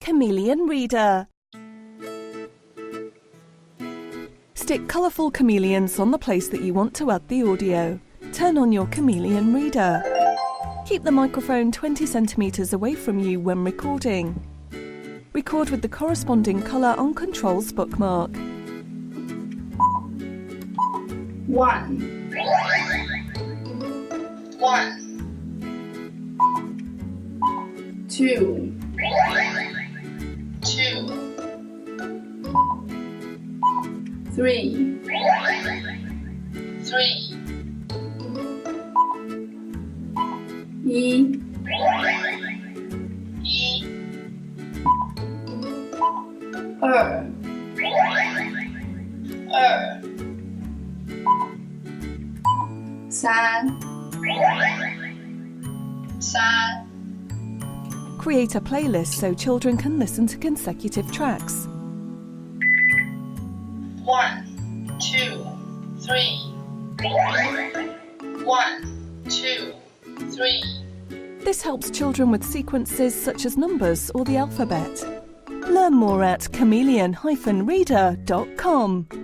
Chameleon Reader. Stick colourful chameleons on the place that you want to add the audio. Turn on your Chameleon Reader. Keep the microphone 20 centimetres away from you when recording. Record with the corresponding colour on Control's bookmark. 1 1 2 2 3 3 1 3 Create a playlist so children can listen to consecutive tracks. 1 2 3 1 2 3 This helps children with sequences such as numbers or the alphabet. Learn more at chameleon-reader.com.